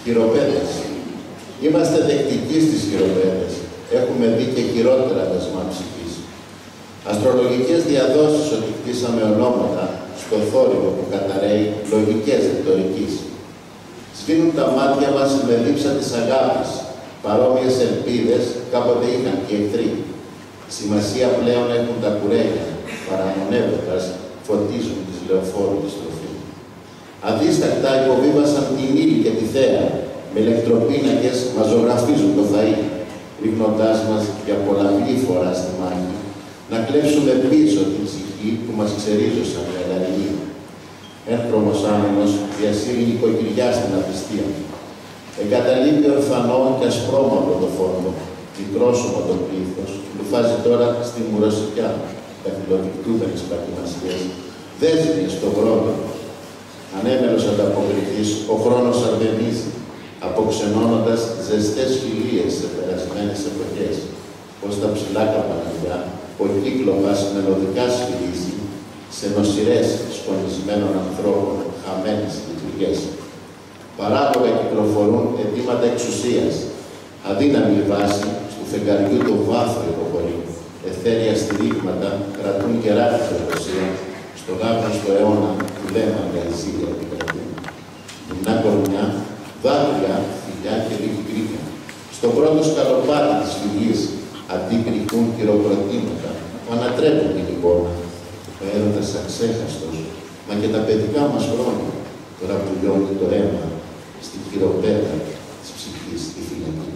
Χειροπέδες. Είμαστε δεκτικοί στις χειροπέδες. Έχουμε δει και χειρότερα δεσμά ψυχής. Αστρολογικές διαδόσεις ότι κτίσαμε ονόματα στο θόρυβο που καταραίει λογικές ρητορικής. Σβήνουν τα μάτια μας με δίψα της αγάπης. Παρόμοιες ελπίδες κάποτε είχαν και εχθροί. Σημασία πλέον έχουν τα κουρέλια, παραμονεύοντας φωτίζουν τις λεωφόρου τη στροφή. Αδίστακτα υποβίβασαν την ύλη και τη θέα, με ηλεκτροπίνακες μας ζωγραφίζουν το φαΐ, ρίχνοντάς μας για πολλαπλή φορά στη μάχη, να κλέψουμε πίσω την ψυχή που μας ξερίζωσαν με αλλαγή. Έγχρωμος άνεμος διασύρει νοικοκυριά στην απιστία. Εγκαταλείπει ορφανό και ασπρόμαυρο το φόντο, μικρόσωμο το πλήθος, λουφάζει τώρα στη μουροσικιά, δαχτυλοδεικτούμενες πατημασιές, δέσμιες στο πρώτο. Ανέμελος ανταποκριθής, ο χρόνος αρδενίζει, αποξενώνοντας ζεστές φιλίες σε περασμένες εποχές, πως τα ψηλά καπαναλιά, ο κύκλωμας μελωδικά σφυρίζει, σε νοσηρές σκονισμένων ανθρώπων, χαμένες λειτουργίες. Παράλογα κυκλοφορούν αιτήματα εξουσίας, αδύναμη βάση του φεγγαριού το βάθρο υποχωρεί, εθέρια στηρίγματα κρατούν κεράτη προδοσία, στο γάβνωστο αιώνα του λέμε αγκαζίδια επικρατούν. Μια κορμιά, δάκρυα, φιλιά και λίγη γκρίνια. Στο πρώτο σκαλοπάτι της φυγής αντίκριχούν χειροκροτήματα που ανατρέπουν την εικόνα. Ο έρωτας αξέχαστος, μα και τα παιδικά μας χρόνια, τώρα που λιώνει το αίμα στη χειροπέδα της ψυχής στη φυλακή.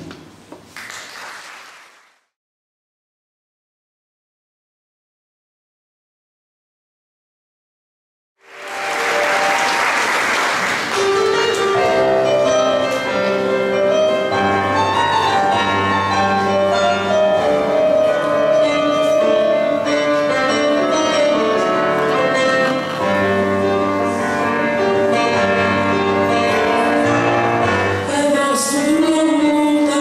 Εδώ στον δρόμο τα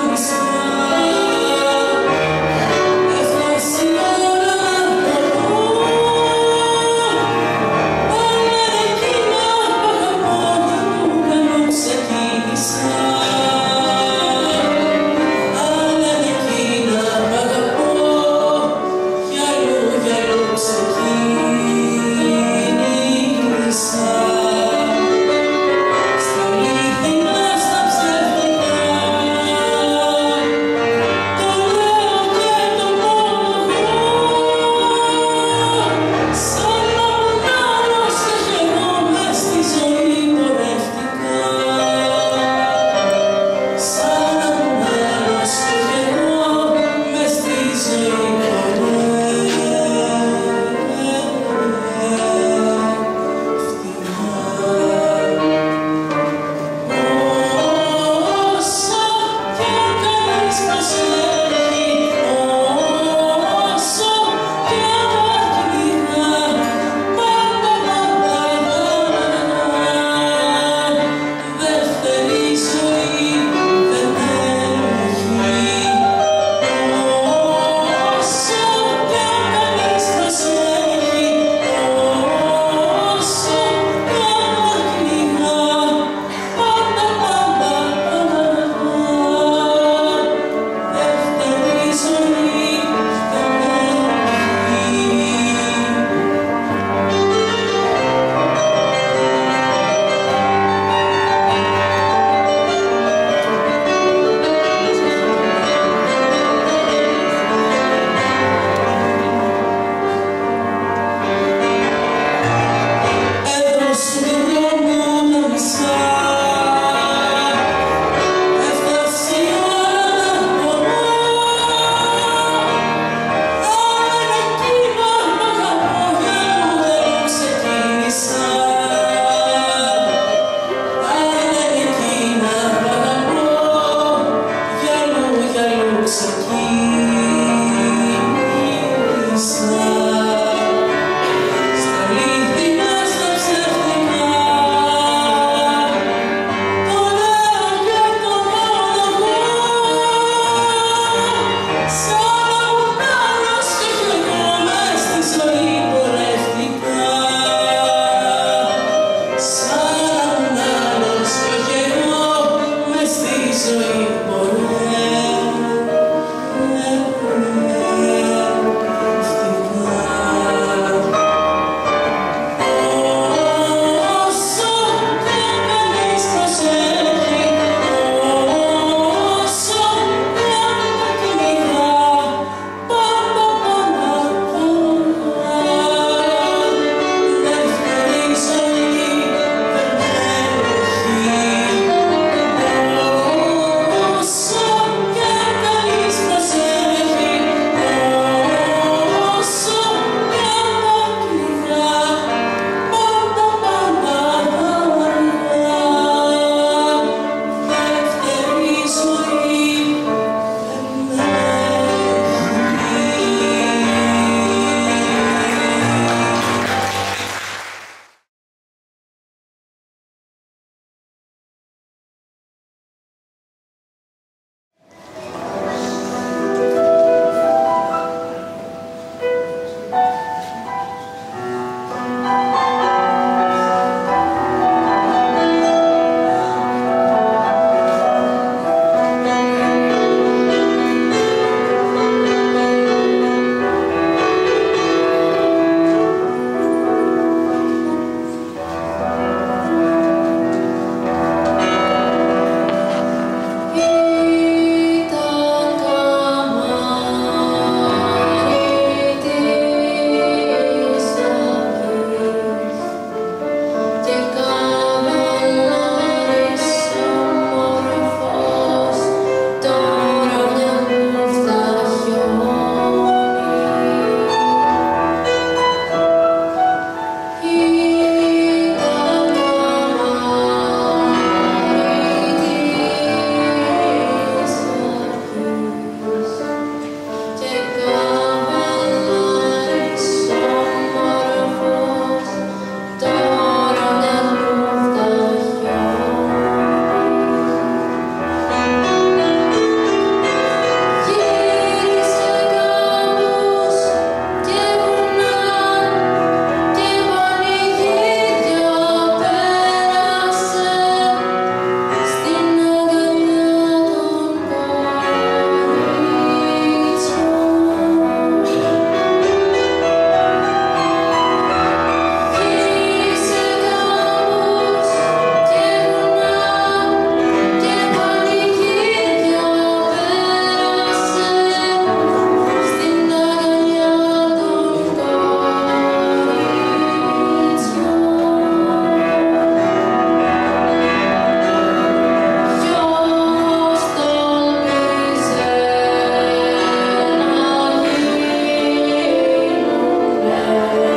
Amen.